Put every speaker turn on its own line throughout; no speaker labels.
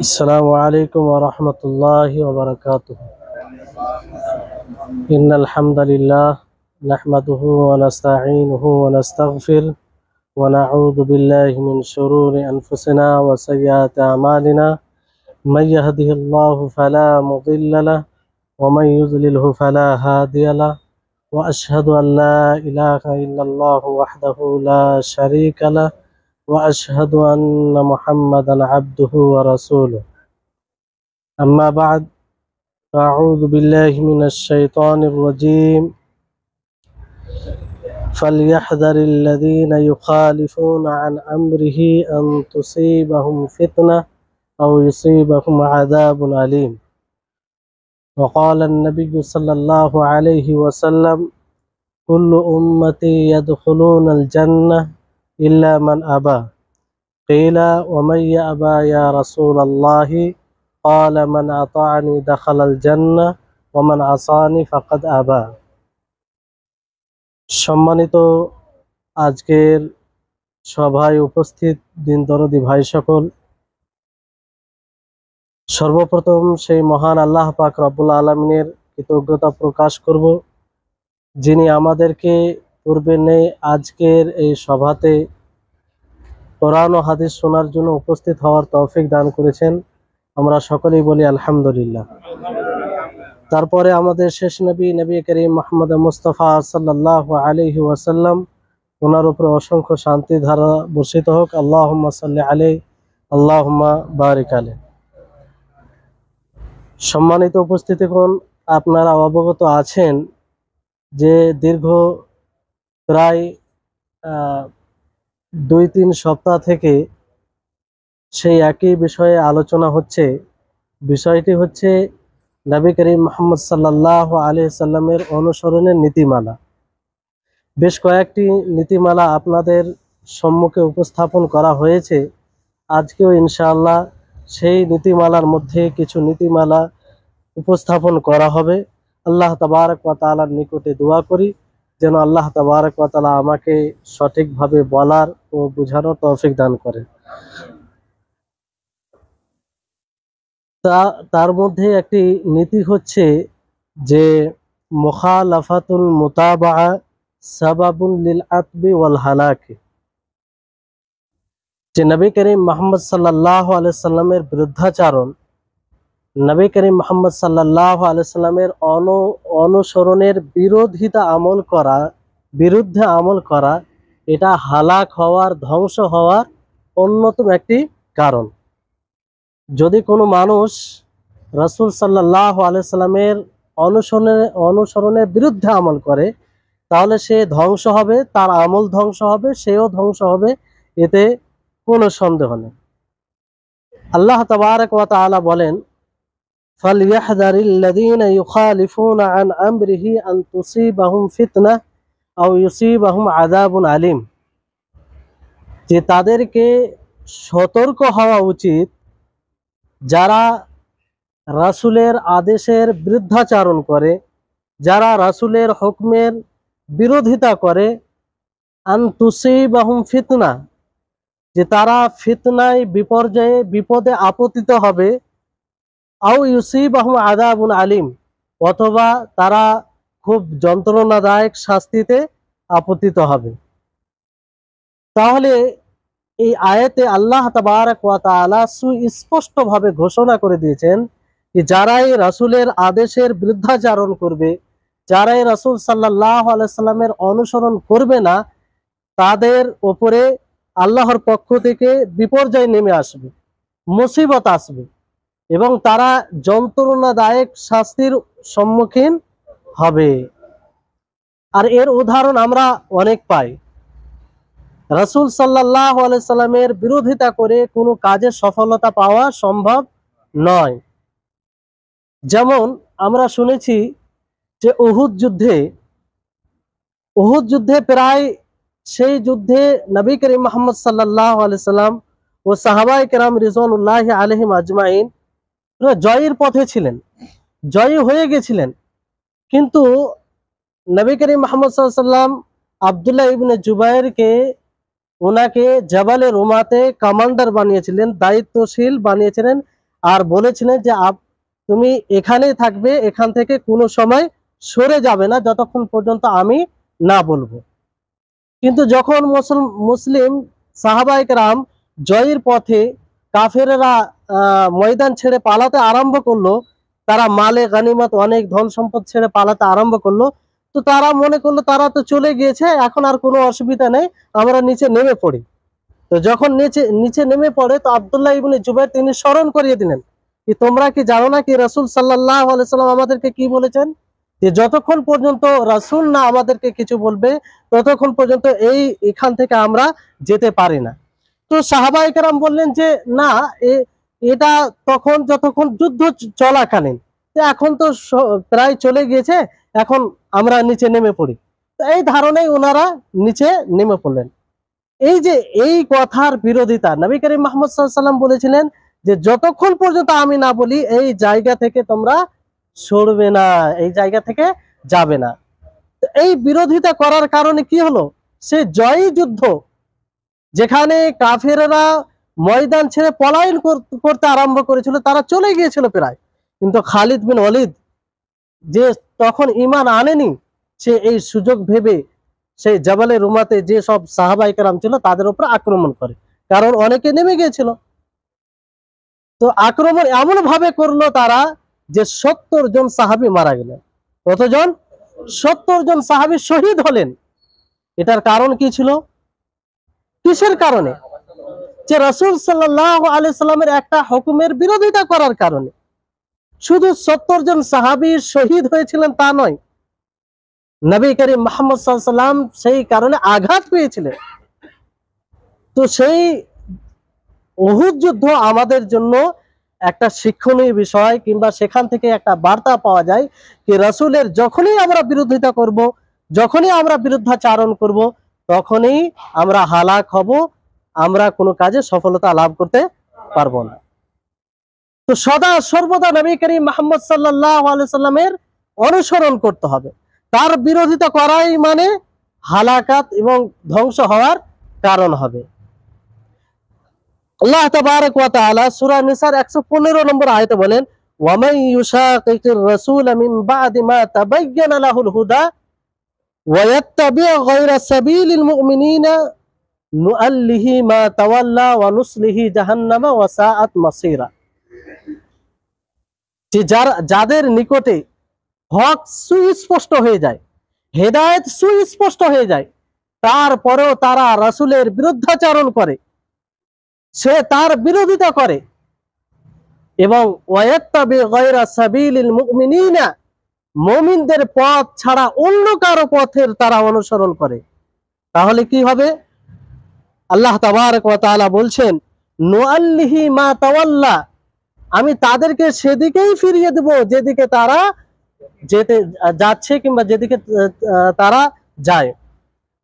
السلام عليكم ورحمة الله وبركاته. إن الحمد لله نحمده ونستعينه ونستغفره ونعوذ بالله من شرور أنفسنا وسيئات أعمالنا. من يهده الله فلا مضل له ومن يضلله فلا هادي له، وأشهد أن لا إله إلا الله وحده لا شريك له، وأشهد أن محمدا عبده ورسوله. أما بعد، أعوذ بالله من الشيطان الرجيم. فليحذر الذين يخالفون عن أمره أن تصيبهم فتنة أو يصيبهم عذاب أليم. وقال النبي صلى الله عليه وسلم: كل أمتي يدخلون الجنة إلا من أبى. قيل: ومن يأبى يا رسول الله؟ قال: من أطاعني دخل الجنة ومن عصاني فقد أبى। সম্মানিত আজকের সভায় উপস্থিত দিনদরদি ভাই সকল, সর্বপ্রথম সেই মহান আল্লাহ পাক রব্বুল আলামিনের কৃতজ্ঞতা প্রকাশ করব, যিনি আমাদেরকে পূর্বে নেই আজকের এই সভাতে কোরআন ও হাদিস শোনার জন্য উপস্থিত হওয়ার তৌফিক দান করেছেন। আমরা সকলেই বলি আলহামদুলিল্লাহ। তারপরে আমাদের শেষ নবী করিম মুহাম্মদ মুস্তাফা সাল্লাল্লাহু আলাইহি ওয়াসাল্লাম, ওনার উপরে অসংখ্য শান্তি ধারা বর্ষিত হোক। আল্লাহুম্মা সাল্লি আলাইহি আল্লাহুম্মা বারিক আলাইহি। সম্মানিত উপস্থিতিগণ, আপনারা অবগত আছেন যে দীর্ঘ প্রায় 2-3 সপ্তাহ থেকে সেই একই বিষয়ে আলোচনা হচ্ছে। বিষয়টি হচ্ছে নবী করিম মুহাম্মদ সাল্লাল্লাহু আলাইহি সাল্লামের অনুসরণের নীতিমালা। বেশ কয়েকটি নীতিমালা আপনাদের সম্মুখে উপস্থাপন করা হয়েছে। আজকেও ইনশাআল্লাহ সেই নীতিমালার মধ্যে কিছু নীতিমালা উপস্থাপন করা হবে। আল্লাহ তাবারক ওয়া তাআলার নিকটে দোয়া করি যেন আল্লাহ তাবারক ওয়া তাআলা আমাকে সঠিকভাবে বলার ও বোঝানোর তৌফিক দান করেন। তার মধ্যে একটি নীতি হচ্ছে যে মুখালাফাতুল মুতাবাআ সাবাবুন লিল আতবি ওয়াল হালাকি, যে নবী করিম মুহাম্মদ সাল্লাল্লাহু আলাইহি সাল্লামের বিরুদ্ধাচরণ, নবী করিম মুহাম্মদ সাল্লাল্লাহু আলাইহি সাল্লামের অনুসরণের বিরোধিতা বিরুদ্ধে আমল করা, এটা হালাক হওয়ার, ধ্বংস হওয়ার অন্যতম একটি কারণ। যদি কোনো মানুষ রাসূল সাল্লাল্লাহু আলাইহি সাল্লামের অনুসরণের বিরুদ্ধে আমল করে, তাহলে সে ধ্বংস হবে, তার আমল ধ্বংস হবে, সেও ধ্বংস হবে, এতে কোনো সন্দেহ নেই। আল্লাহ তাবারক ওয়া তাআলা বলেন: ফালইয়াহযারিল্লাযীনা ইউখালিফুনা আন আমরিহি আন তুসিবাহুম ফিতনাহ আও ইউসিবাহুম আযাবুন আলীম, যে তাদেরকে সতর্ক হওয়া উচিত যারা রাসূলের আদেশের বিরুদ্ধাচরণ করে, যারা রাসূলের হুকুমের বিরোধিতা করে, আন তুসিবাহুম ফিতনা, যে তারা ফিতনায়, বিপর্যয়ে, বিপদে আপতিত হবে, আও ইউসিবাহুম আযাবুন আলীম, অথবা তারা খুব যন্ত্রণাদায়ক শাস্তিতে আপতিত হবে। তাহলে এই আয়াতে আল্লাহ তাবারক ওয়া তাআলা সুস্পষ্টভাবে ঘোষণা করে দিয়েছেন যে যারাই রাসূলের আদেশের বিরুদ্ধাচরণ করবে, যারাই রাসূল সাল্লাল্লাহু আলাইহি সাল্লামের অনুসরণ করবে না, তাদের উপরে আল্লাহর পক্ষ থেকে বিপর্যয় নেমে আসবে, মুসিবত আসবে, এবং তারা যন্ত্রণাদায়ক শাস্তির সম্মুখীন হবে। আর এর উদাহরণ আমরা অনেক পাই। রাসূল সাল্লাল্লাহু আলাইহি সাল্লামের বিরোধিতা করে কোনো কাজে সফলতা পাওয়া সম্ভব নয়। যেমন আমরা শুনেছি যে উহুদ যুদ্ধে প্রায়, সেই যুদ্ধে নবী করিম মুহাম্মদ সাল্লাল্লাহু আলাইহি সাল্লাম ও সাহাবায়ে কেরাম রিজওয়ানুল্লাহি আলাইহিম আজমাইন জয়ের পথে ছিলেন, জয়ী হয়ে গেছিলেন, কিন্তু নবী করিম মুহাম্মদ সাল্লাল্লাহু আলাইহি সাল্লাম আব্দুল্লাহ ইবনে জুবাইরকে, ওনাকে জাবালে রুমাতে কমান্ডার বানিয়েছিলেন, দায়িত্বশীল বানিয়েছিলেন, আর বলেছিলেন যে তুমি এখানেই থাকবে, এখান থেকে কোনো সময় সরে যাবে না যতক্ষণ পর্যন্ত আমি না বলবো। কিন্তু যখন মুসলিম সাহাবায়ে কেরাম জয়ের পথে কাফেররা ময়দান ছেড়ে পালাতে আরম্ভ করলো, তারা মালে গনিমত অনেক ধন সম্পদ ছেড়ে পালাতে আরম্ভ করলো, তো তারা মনে করলো তারা তো চলে গিয়েছে, এখন আর কোনো অসুবিধা নেই, আমরা নিচে নেমে পড়ি। তো যখন নিচে নিচে নেমে পড়ে, তো আব্দুল্লাহ ইবনে জুবাইর তিনি স্মরণ করিয়ে দিলেন কি তোমরা কি জানো না কি রাসূল সাল্লাল্লাহু আলাইহি সাল্লাম আমাদেরকে কি বলেছেন, যে যতক্ষণ পর্যন্ত রাসূল না আমাদেরকে কিছু বলবে ততক্ষণ পর্যন্ত এখান থেকে আমরা যেতে পারি না। তো সাহাবায়ে কেরাম বললেন যে না, এটা তখন যতক্ষণ যুদ্ধ চলাকালীন, এখন তো প্রায় চলে গিয়েছে, এখন আমরা নিচে নেমে পড়ি। তো এই ধারণায় ওনারা নিচে নেমে পড়লেন। এই যে এই কথার বিরোধিতা, নবী করিম মুহাম্মদ সাল্লাল্লাহু আলাইহি ওয়াসাল্লাম বলেছিলেন যে যতক্ষণ পর্যন্ত আমি না বলি এই জায়গা থেকে তোমরা সরবে না, এই জায়গা থেকে যাবে না। এই বিরোধিতা করার কারণে কি হলো, সে জয়ী যুদ্ধ যেখানে কাফেররা ময়দান ছেড়ে পলায়ন করতে আরম্ভ করেছিল, তারা চলে গিয়েছিল প্রায়, কিন্তু খালিদ বিন ওয়ালিদ যে তখন ঈমান আনেনি, সে এই সুযোগ ভেবে সেই জাবালে রুমাতে যে সব সাহাবায়ে কেরাম ছিল তাদের উপর আক্রমণ করে, কারণ অনেকে নেমে গিয়েছিল। তো আক্রমণ এমন ভাবে করলো তারা যে 70 জন সাহাবী মারা গেলেন। কতজন? 70 জন সাহাবী শহীদ হলেন। এটার কারণ কি ছিল? কিসের কারণে? যে রাসূল সাল্লাল্লাহু আলাইহি সাল্লামের একটা হুকুমের বিরোধিতা করার কারণে। শুধু 70 জন সাহাবী শহীদ হয়েছিলেন তা নয়, নবী করিম মুহাম্মদ সাল্লাল্লাহু আলাইহি সাল্লাম সেই কারণে আঘাত পেয়েছিলেন। তো সেই উহুদ যুদ্ধ আমাদের জন্য একটা শিক্ষণীয় বিষয়, কিংবা সেখান থেকে একটা বার্তা পাওয়া যায় যে রাসূলের যখনই আমরা বিরোধিতা করব, যখনই আমরা বিরুদ্ধাচারণ করব, তখনই আমরা হালাক হব, আমরা কোনো কাজে সফলতা লাভ করতে পারবো না। তো সদা সর্বদা নবী করিম মুহাম্মদ সাল্লাল্লাহু আলাইহি সাল্লামের অনুসরণ করতে হবে। তার বিরোধিতা করাই মানে হালাকাত এবং ধ্বংস হওয়ার কারণ হবে। আল্লাহ তাবারক ওয়া তাআলা সূরা নিসার 115 নম্বর আয়াতে বলেন, ওয়া মান ইউশাকিকির রাসূল মিন বা'দি মা তাবায়্যানা লাহুল হুদা ওয়া ইয়াত্তাবি' গায়রা সাবিলিল মুমিনিনা নুআল্লিহি মা তাওয়াল্লা ওয়া নুসলিহি জাহান্নামা ওয়া সাআত মাসীরা। যে যাদের নিকটে হক সুস্পষ্ট হয়ে যায়, হেদায়েত সুস্পষ্ট হয়ে যায়, তারপরেও তারা রাসূলের বিরুদ্ধাচরণ করে, সে তার বিরোধিতা করে, এবং ওয়ায়াত্তাবি গায়রা সাবিলিল মুমিনিনা, মুমিনদের পথ ছাড়া অন্য কারো পথের তারা অনুসরণ করে, তাহলে কি হবে? আল্লাহ তাবারক ওয়া তাআলা বলছেন, নুআল্লিহি মা তাওয়াল্লা, আমি তাদেরকে সেদিকেই ফিরিয়ে দেব যেদিকে তারা যেতে যাচ্ছে কিংবা যেদিকে তারা যায়,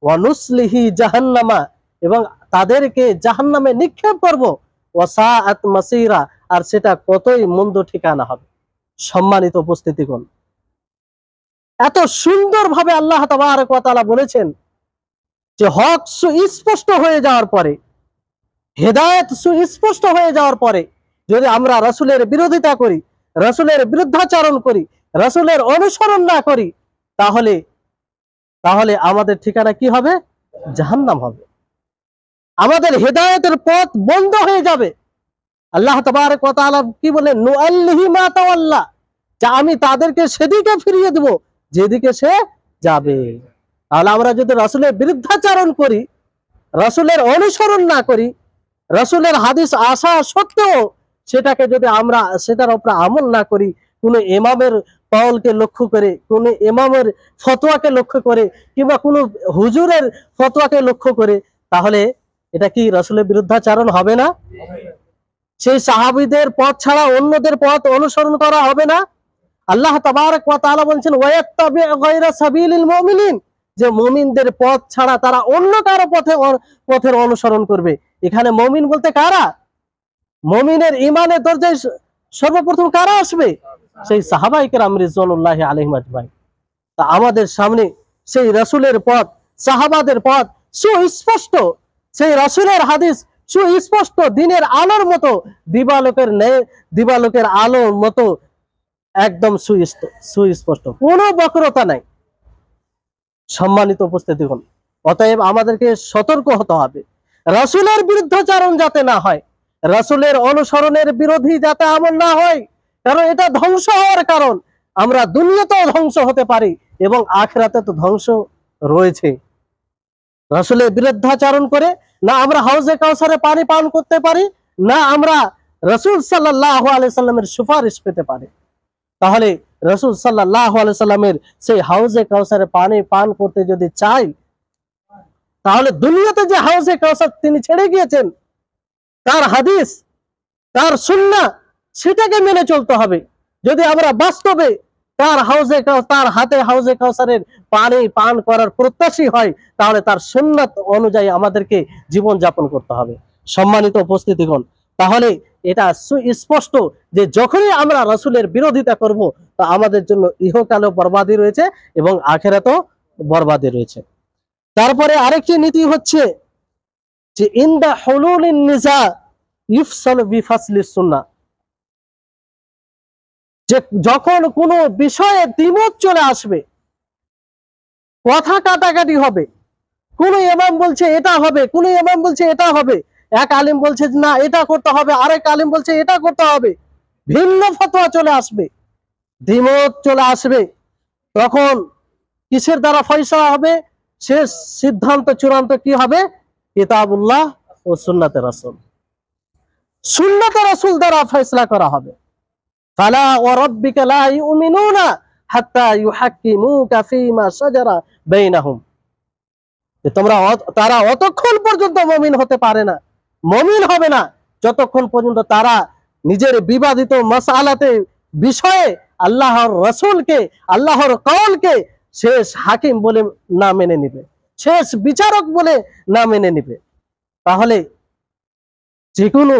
ওয়া নুসলিহি জাহান্নামা, এবং তাদেরকে জাহান্নামে নিক্ষেপ করব, ওয়া সাআত মাসীরা, আর সেটা কতই মন্দ ঠিকানা হবে। সম্মানিত উপস্থিতিগণ, এত সুন্দরভাবে আল্লাহ তাবারক ওয়া তাআলা বলেছেন যে হক সুস্পষ্ট হয়ে যাওয়ার পরে, হেদায়েত সুস্পষ্ট হয়ে যাওয়ার পরে যদি আমরা রাসূলের বিরোধিতা করি, রাসূলের বিরুদ্ধাচরণ করি, রাসূলের অনুসরণ না করি, তাহলে তাহলে আমাদের ঠিকানা কি হবে? জাহান্নাম হবে। আমাদের হেদায়েতের পথ বন্ধ হয়ে যাবে। আল্লাহ তাবারক ওয়া তাআলা কি বলেন? নুআল্লিহি মা তাওয়াল্লা, যা আমি তাদেরকে সেদিকে ফিরিয়ে দেব যেদিকে সে যাবে। তাহলে আমরা যদি রাসূলের বিরুদ্ধাচরণ করি, রাসূলের অনুসরণ না করি, রাসূলের হাদিস আসা সত্ত্বেও সেটাকে যদি আমরা সেটার উপর আমল না করি, কোনো ইমামের কওলকে লক্ষ্য করে, কোনো ইমামের ফতোয়াকে লক্ষ্য করে, কিংবা কোনো হুজুরের ফতোয়াকে লক্ষ্য করে, তাহলে এটা কি রাসূলের বিরুদ্ধাচরণ হবে না? সেই সাহাবীদের পথ ছাড়া অন্যদের পথ অনুসরণ করা হবে না? আল্লাহ তাবারক ওয়া তাআলা বলেন, ওয়ায়াত্তাবি' গায়রা সাবিলিল মুমিনিন, যে মুমিনদের পথ ছাড়া তারা অন্য কারো পথের অনুসরণ করবে। এখানে মুমিন বলতে কারা? মুমিনের ঈমানের দরজায় সর্বপ্রথম কারা আসবে? সেই সাহাবায়ে কেরাম রিজওয়ানুল্লাহি আলাইহিম আজমাইন। তা আমাদের সামনে সেই রাসূলের পথ, সাহাবাদের পথ সুস্পষ্ট, সেই রাসূলের হাদিস সুস্পষ্ট দিনের আলোর মতো, দিবালোকের আলোর মতো একদম সুস্পষ্ট, কোনো বক্রতা নাই। সম্মানিত উপস্থিতিগণ, অতএব আমাদেরকে সতর্ক হতে হবে, রাসূলের বিরুদ্ধাচরণ যাতে না হয়, রাসূলের অনুসরণের বিরোধী যাতে আমল না হয়, কারণ এটা ধ্বংস হওয়ার কারণ। আমরা দুনিয়াতেও ধ্বংস হতে পারি এবং আখিরাতে তো ধ্বংস রয়েছে। রাসূলের বিরুদ্ধাচরণ করে না আমরা হাউজে কাউসারে পানি পান করতে পারি, না আমরা রাসূল সাল্লাল্লাহু আলাইহি সাল্লামের সুপারিশ পেতে পারি। তাহলে রাসূল সাল্লাল্লাহু আলাইহি সাল্লামের সেই হাউজে কাউসারে পানি পান করতে যদি চাই, তাহলে দুনিয়াতে যে হাউজে কাউসার তিনি ছেড়ে গিয়েছেন, তার হাদিস, তার সুন্নাহ, সেটাকে মেনে চলতে হবে। যদি আমরা বাস্তবে তার হাতে হাউজে কাউসারের পানি পান করার প্রত্যাশী হয়, তাহলে তার সুন্নাত অনুযায়ী আমাদেরকে জীবন যাপন করতে হবে। সম্মানিত উপস্থিতিগণ, তাহলে এটা সুস্পষ্ট যে যখনই আমরা রাসূলের বিরোধিতা করব, তা আমাদের জন্য ইহকালেও বরবাদি রয়েছে এবং আখিরাতেও বরবাদি রয়েছে। তারপরে আরেকটি নীতি হচ্ছে যে ইনদা হুলুলিন নিজা ইফসালু বিফাসলিস সুন্নাহ, যে যখন কোনো বিষয়ে দ্বিমত চলে আসবে, কথা কাটাকাটি হবে, কোন ইমাম বলছে এটা হবে, কোন ইমাম বলছে এটা হবে, এক আলিম বলছে না এটা করতে হবে, আরেক আলিম বলছে এটা করতে হবে, ভিন্ন ফতোয়া চলে আসবে, দ্বিমত চলে আসবে, তখন কিসের দ্বারা ফয়সালা হবে? শেষ সিদ্ধান্ত চূড়ান্ত কি হবে? কিতাবুল্লাহ ও সুন্নাতে রাসূল, সুন্নাতে রাসূল দ্বারা ফয়সালা করা হবে। ফালা ওয়া রাব্বিকা লা ইউমিনুনা হাত্তা ইউহাক্কিমুকা ফীমা শাজারা বাইনাহুম, তারা অতক্ষণ পর্যন্ত মুমিন হতে পারে না, মুমিন হবে না যতক্ষণ পর্যন্ত তারা নিজের বিবাদিত মাসআলাতে বিষয়ে আল্লাহর রাসূলকে, আল্লাহর কওলকে শেষ হাকিম বলে না মেনে নিবে, শেষ বিচারক বলে না মেনে নিবে। তাহলে যে কোনো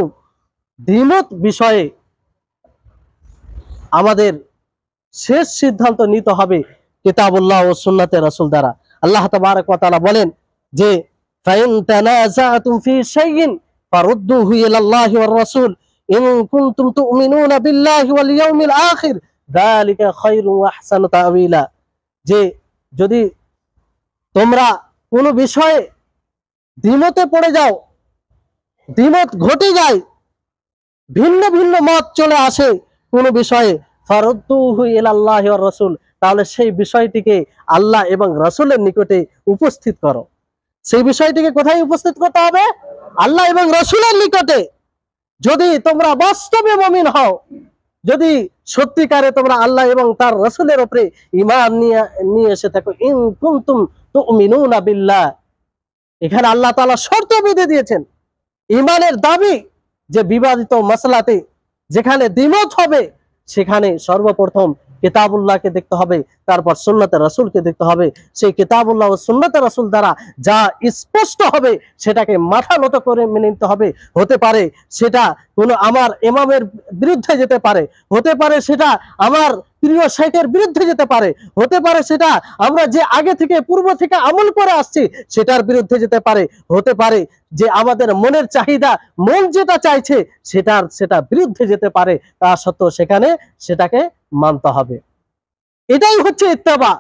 দ্বিমত বিষয়ে আমাদের শেষ সিদ্ধান্ত নিতে হবে কিতাবুল্লাহ ও সুন্নাতে রাসূল দ্বারা। আল্লাহ তাবারক ওয়া তাআলা বলেন যে ফাইন তানাযাতুম ফি শাইইন ফারুদ্দুহু ইলাল্লাহি ওয়ার রাসূল ইন কুনতুম তুমিনুনা বিল্লাহি ওয়াল ইয়াউমিল আখির যালিকা খায়রু ওয়া আহসানু তা'ওয়িলা, যে যদি তোমরা কোনো বিষয়ে দ্বিমতে পড়ে যাও, দ্বিমত ঘটে যায়, ভিন্ন ভিন্ন মত চলে আসে কোনো বিষয়ে, ফারুদ্দুহু ইলাল্লাহি ওয়ার রাসূল, তাহলে সেই বিষয়টিকে আল্লাহ এবং রাসূলের নিকটে উপস্থিত করো। সেই বিষয়টিকে কোথায় উপস্থিত করতে হবে? আল্লাহ এবং রাসূলের নিকটে। যদি তোমরা বাস্তবে মুমিন হও, যদি সত্যিকারে তোমরা আল্লাহ এবং তার রাসূলের উপরে ঈমান নিয়ে এসে থাকো, ইন কুনতুম তুমিনুনা বিল্লাহ, এখানে আল্লাহ তাআলা শর্ত বেঁধে দিয়েছেন। ঈমানের দাবি যে বিবাদিত মাসলাতে যেখানে দ্বিমত হবে, সেখানে সর্বপ্রথম কিতাবুল্লাহকে দেখতে হবে, তারপর সুন্নাতে রাসূলকে দেখতে হবে। সেই কিতাবুল্লাহ ও সুন্নাতে রাসূল দ্বারা যা স্পষ্ট হবে সেটাকে মাথা নত করে মেনে নিতে হবে। হতে পারে সেটা কোনো আমার ইমামের বিরুদ্ধে যেতে পারে, হতে পারে সেটা আমার প্রিয় শেখের বিরুদ্ধে যেতে পারে, হতে পারে সেটা আমরা যে আগে থেকে পূর্ব থেকে আমল করে আসছি সেটার বিরুদ্ধে যেতে পারে, হতে পারে যে আমাদের মনের চাহিদা, মন যেটা চাইছে সেটা বিরুদ্ধে যেতে পারে, তা সত্ত্বেও সেটাকে মানতে হবে। এটাই হচ্ছে ইত্তেবা।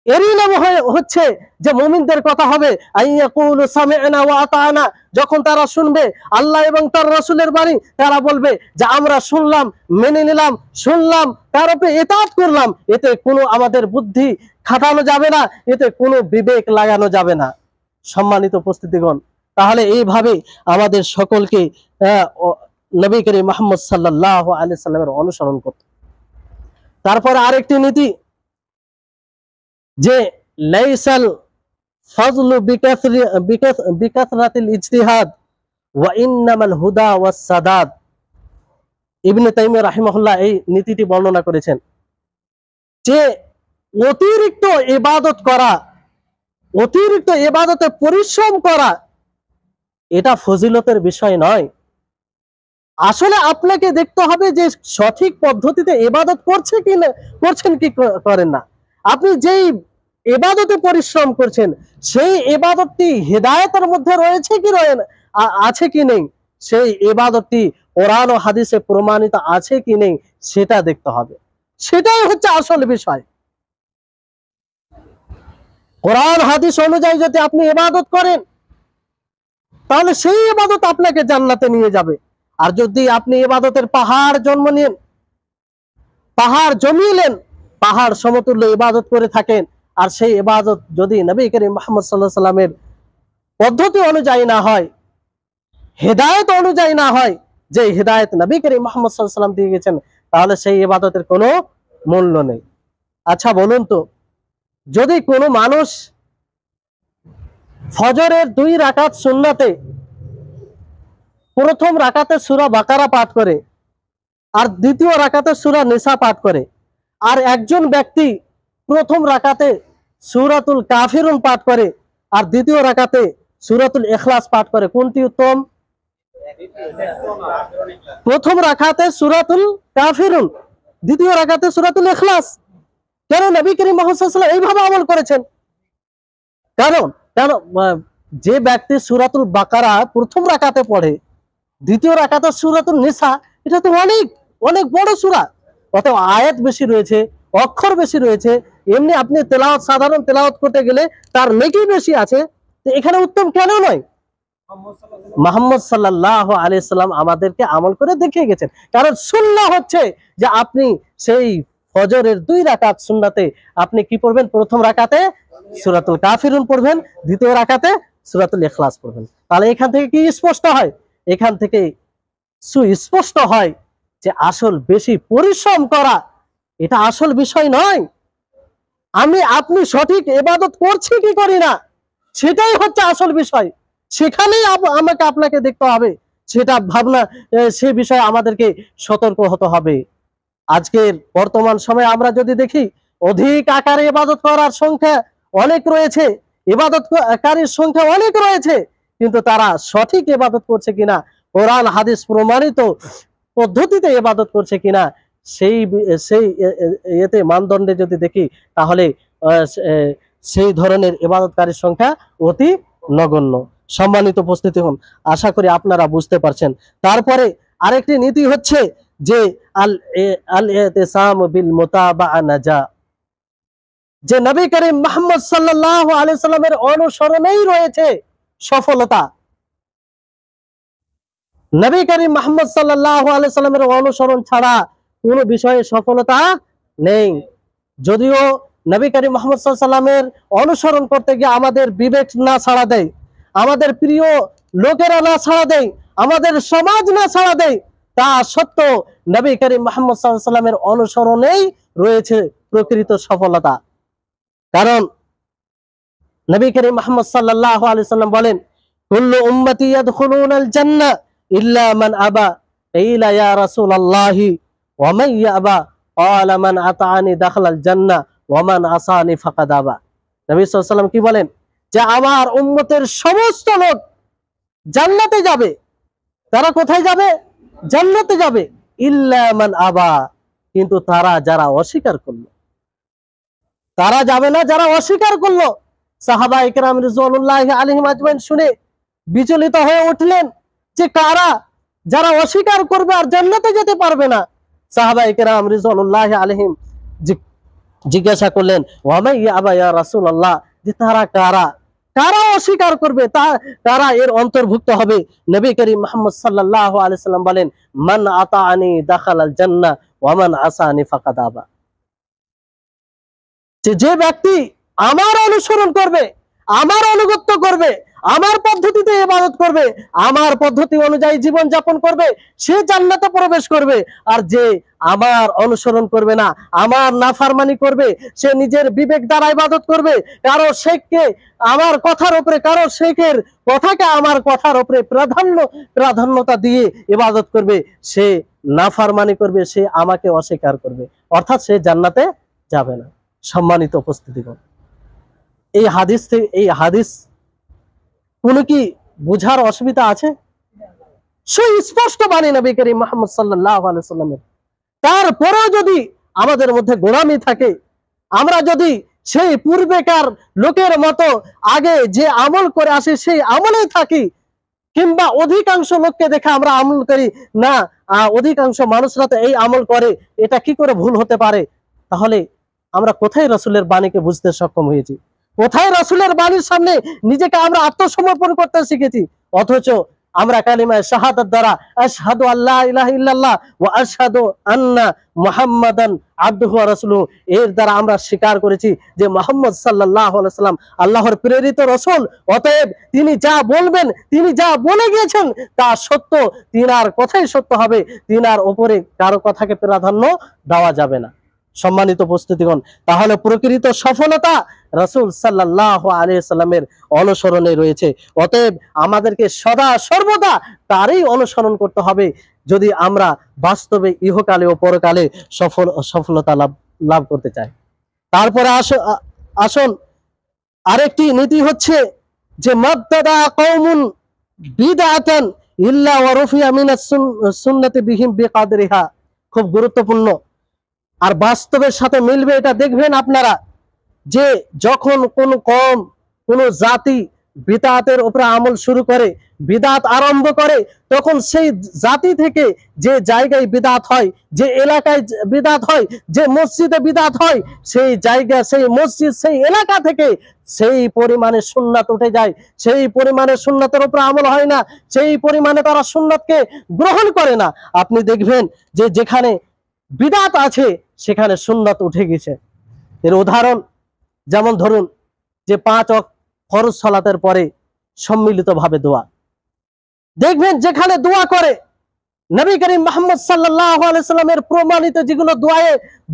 এরই নাম হচ্ছে যে মুমিনদের কথা হবে আইয়াকুলু সামি'না ওয়া আতা'না, যখন তারা শুনবে আল্লাহ এবং তার রাসূলের বাণী, তারা বলবে যে আমরা শুনলাম, মেনে নিলাম, শুনলাম, তার উপরে ইতাআত করলাম। এতে কোনো আমাদের বুদ্ধি খাটানো যাবে না, এতে কোনো বিবেক লাগানো যাবে না। সম্মানিত উপস্থিতিগণ, তাহলে এইভাবে আমাদের সকলকে নবী করিম মুহাম্মদ সাল্লাল্লাহু আলাইহি সাল্লামের অনুসরণ করতে। তারপরে আরেকটি নীতি যে লাইসাল ফাজলু বিকাসরাতিল ইজতিহাদ ওয়া ইন্নামাল হুদা ওয়াস সাদাদ। ইবনে তাইমিয়া রাহিমাহুল্লাহ এই নীতিটি বর্ণনা করেছেন যে অতিরিক্ত ইবাদত করা, অতিরিক্ত ইবাদতে পরিশ্রম করা এটা ফজিলতের বিষয় নয়। আসলে আপনাকে দেখতে হবে যে সঠিক পদ্ধতিতে ইবাদত করছেন কি করেন না। আপনি যেই ইবাদতে পরিশ্রম করছেন সেই ইবাদতটি হিদায়াতের মধ্যে রয়েছে কি আছে কি নেই, সেই ইবাদতটি কোরআন ও হাদিসে প্রমাণিত আছে কি নেই সেটা দেখতে হবে। সেটাই হচ্ছে আসল বিষয়। কোরআন হাদিস অনুযায়ী যদি আপনি ইবাদত করেন তাহলে সেই ইবাদত আপনাকে জান্নাতে নিয়ে যাবে। আর যদি আপনি ইবাদতের পাহাড় পাহাড় জমিলেন, পাহাড় সমতুল্য ইবাদত করে থাকেন, আর সেই ইবাদত যদি নবী করিম মুহাম্মদ সাল্লাল্লাহু আলাইহি সাল্লামের পদ্ধতি অনুযায়ী না হয়, হেদায়েত অনুযায়ী না হয়, যে হেদায়েত নবী করিম মুহাম্মদ সাল্লাল্লাহু আলাইহি সাল্লাম দিয়ে গেছেন, তাহলে সেই ইবাদতের কোনো মূল্য নেই। আচ্ছা বলুন তো, যদি কোনো মানুষ ফজরের 2 রাকাত সুন্নাতে প্রথম রাকাতে সূরা বাকারা পাঠ করে আর দ্বিতীয় রাকাতে সূরা নিসা পাঠ করে, আর একজন ব্যক্তি প্রথম রাকাতে সূরাতুল কাফিরুন পাঠ করে আর দ্বিতীয় রাকাতে সূরাতুল ইখলাস পাঠ করে, কোনটি উত্তম? প্রথম রাকাতে সূরাতুল কাফিরুন, দ্বিতীয় রাকাতে সূরাতুল ইখলাস। কেন? নবী করিম মুহাম্মদ সাল্লাল্লাহু আলাইহি ওয়াসাল্লাম এইভাবে আমল করেছেন। কারণ কারণ যে ব্যক্তি সূরাতুল বাকারা প্রথম রাকাতে পড়ে, দ্বিতীয় রাকাতে সূরাতুল নিসা, এটা তো অনেক অনেক বড় সূরা, অতএব আয়াত বেশি রয়েছে, অক্ষর বেশি রয়েছে, এমনি আপনি তেলাওয়াত সাধারণ তেলাওয়াত করতে গেলে তার নেকি বেশি আছে, তো এখানে উত্তম কেন নয়? মুহাম্মদ সাল্লাল্লাহু আলাইহি সাল্লাম আমাদেরকে আমল করে দেখিয়ে গেছেন। কারণ সুন্নাহ হচ্ছে যে আপনি সেই ফজরের 2 রাকাত সুন্নাতে আপনি কি পড়বেন? প্রথম রাকাতে সূরাতুল কাফিরুন পড়বেন, দ্বিতীয় রাকাতে সূরাতুল ইখলাস পড়বেন। তাহলে এখান থেকে কি স্পষ্ট হয়? এখান থেকে সুস্পষ্ট হয় যে আসল বেশি পরিশ্রম করা এটা আসল বিষয় নয়। আপনি সঠিক ইবাদত করছি কি করি না সেটাই হচ্ছে আসল বিষয়। সেখানেই আমাকে আপনাকে দেখতে হবে, সেটা ভাবনা, সে বিষয়ে আমাদেরকে সতর্ক হতে হবে। আজকের বর্তমান সময়ে আমরা যদি দেখি, অধিক আকারে ইবাদত করার সংখ্যা অনেক রয়েছে, ইবাদতকারীর সংখ্যা অনেক রয়েছে, কিন্তু তারা সঠিক ইবাদত করছে কিনা, কোরআন হাদিস প্রমাণিত পদ্ধতিতে ইবাদত করছে কিনা, সেই সেই এতে মানদণ্ডে যদি দেখি, তাহলে সেই ধরনের ইবাদতকারীর সংখ্যা অতি নগণ্য। সম্মানিত উপস্থিতি হন, আশা করি আপনারা বুঝতে পারছেন। তারপরে আরেকটি নীতি হচ্ছে যে আল ইতিসাম বিল মুতাবাআ নাজা, যে নবী করিম মুহাম্মদ সাল্লাল্লাহু আলাইহি সাল্লামের অনুসরণেই রয়েছে সফলতা। নবী করিম মুহাম্মদ সাল্লাল্লাহু আলাইহি সাল্লামের অনুসরণ ছাড়া কোনো বিষয়ে সফলতা নেই। যদিও নবী করিম মুহাম্মদ সাল্লাল্লাহু আলাইহি সাল্লামের অনুসরণ করতে গিয়ে আমাদের বিবেক না ছাড়া দেয়, আমাদের প্রিয় লোকেরা না ছাড়া দেয়, আমাদের সমাজ না ছাড়া দেয়, তা সত্ত্বেও নবী করিম মুহাম্মদ সাল্লাল্লাহু আলাইহি সাল্লামের অনুসরণেই রয়েছে প্রকৃত সফলতা। কারণ নবী করিম মুহাম্মদ সাল্লাল্লাহু আলাইহি সাল্লাম বলেন, কুল্লু উম্মতি ইয়াদখুলুনাল জান্নাহ ইল্লা মান আবা, ইলা ইয়া রাসূলুল্লাহি ওয়া মান ইয়াবা, ক্বালা মান আতাআনি দাখালাল জান্নাহ ওয়া মান আসানি ফাকাদ আবা। নবী সাল্লাল্লাহু আলাইহি সাল্লাম কি বলেন? যে আমার উম্মতের সমস্ত লোক জান্নাতে যাবে। তারা কোথায় যাবে? জান্নাতে যাবে। ইল্লা মান আবা, কিন্তু তারা যারা অস্বীকার করলো। তারা যাবে না যারা অস্বীকার করলো। সাহাবায়ে কেরাম রিজওয়ানুল্লাহি আলাইহিম আজমাইন শুনে বিচলিত হয়ে উঠলেন যে কারা? যারা অস্বীকার করবে আর জান্নাতে যেতে পারবে না। সাহাবায়ে কেরাম রিজওয়ানুল্লাহি আলাইহিম জিজ্ঞাসা করলেন, ওয়া মা ইয়াবা ইয়া রাসূলুল্লাহ, যে তারা কারা? কারা অস্বীকার করবে, তারা এর অন্তর্ভুক্ত হবে? নবী করিম মুহাম্মদ সাল্লাল্লাহু আলাইহি সাল্লাম বলেন, মান আতাআনি দাখালাল জান্নাহ ওয়া মান আসানি ফাকাদ আবা। যে ব্যক্তি আমার অনুসরণ করবে, আমার আনুগত্য করবে, আমার পদ্ধতিতে ইবাদত করবে, আমার পদ্ধতি অনুযায়ী জীবন যাপন করবে, সে জান্নাতে প্রবেশ করবে। আর যে আমার অনুসরণ করবে না, আমার নাফরমানি করবে, সে নিজের বিবেক দ্বারা ইবাদত করবে, কারো শেখকে আমার কথার উপরে, কারো শেখের কথাকে আমার কথার উপরে প্রাধান্যতা দিয়ে ইবাদত করবে, সে নাফরমানি করবে, সে আমাকে অস্বীকার করবে, অর্থাৎ সে জান্নাতে যাবে না। সম্মানিত উপস্থিতিগণ, এই হাদিস কোনো কি বুঝার অসুবিধা আছে? সুস্পষ্ট বাণী নবী করিম মুহাম্মদ সাল্লাল্লাহু আলাইহি সাল্লামের। তারপরেও যদি আমাদের মধ্যে গোলামি থাকে, আমরা যদি সেই পূর্বেকার লোকের মতো আগে যে আমল করে আসি সেই আমলেই থাকি, কিংবা অধিকাংশ লোককে দেখে আমরা আমল করি না, অধিকাংশ মানুষরা তো এই আমল করে, এটা কি করে ভুল হতে পারে? তাহলে আমরা কোথায় রাসূলের বাণীকে বুঝতে সক্ষম হয়েছি? কোথায় রাসূলের বাণীর সামনে নিজেকে আমরা আত্মসমর্পণ করতে শিখেছি? অথচ আমরা কালিমায়ে শাহাদাত দ্বারা আশহাদু আল্লা ইলাহা ইল্লাল্লাহ ওয়া আশহাদু আন্না মুহাম্মাদান আবদুহু ওয়া রাসূলুহু, এর দ্বারা আমরা স্বীকার করেছি যে মুহাম্মদ সাল্লাল্লাহু আলাইহি সাল্লাম আল্লাহর প্রেরিত রাসূল। অতএব তিনি যা বলবেন, তিনি যা বলে গিয়েছেন তা সত্য, তিনার কথাই সত্য হবে, তিনার উপরে কারো কথাকে প্রাধান্য দেওয়া যাবে না। সম্মানিত উপস্থিতিগণ, তাহলে প্রকৃত সফলতা রাসূল সাল্লাল্লাহু আলাইহি সাল্লামের অনুসরণে রয়েছে। অতএব আমাদেরকে সদা সর্বদা তারই অনুসরণ করতে হবে যদি আমরা বাস্তবে ইহকালে ও পরকালে সফলতা লাভ করতে চাই। তারপরে আসুন আরেকটি নীতি হচ্ছে যে মাবতাদা কওমুন বিদআতান ইল্লা ওয়া রুফিয়া মিনাস সুন্নাতি বিহিম বিকাদরিহা, খুব গুরুত্বপূর্ণ আর বাস্তবের সাথে মিলবে। এটা দেখবেন আপনারা যে যখন কোন কওম, কোন জাতি বিদআতের উপরে আমল শুরু করে, বিদআত আরম্ভ করে, তখন সেই জাতি থেকে যে জায়গায় বিদআত হয়, যে এলাকায় বিদআত হয়, যে মসজিদে বিদআত হয়, সেই জায়গা, সেই মসজিদ, সেই এলাকা থেকে সেই পরিমাণে সুন্নাত উঠে যায়, সেই পরিমাণে সুন্নাতের উপরে আমল হয় না, সেই পরিমাণে তারা সুন্নাতকে গ্রহণ করে না। আপনি দেখবেন যে যেখানে বিদআত আছে সেখানে সুন্নাত উঠে গেছে। এর উদাহরণ যেমন ধরুন যে 5 ওয়াক্ত ফরজ সালাতের পরে সম্মিলিতভাবে দোয়া, দেখবেন যেখানে দোয়া করে নবী করিম মুহাম্মদ সাল্লাল্লাহু আলাইহি সাল্লামের প্রমাণিত যেগুলো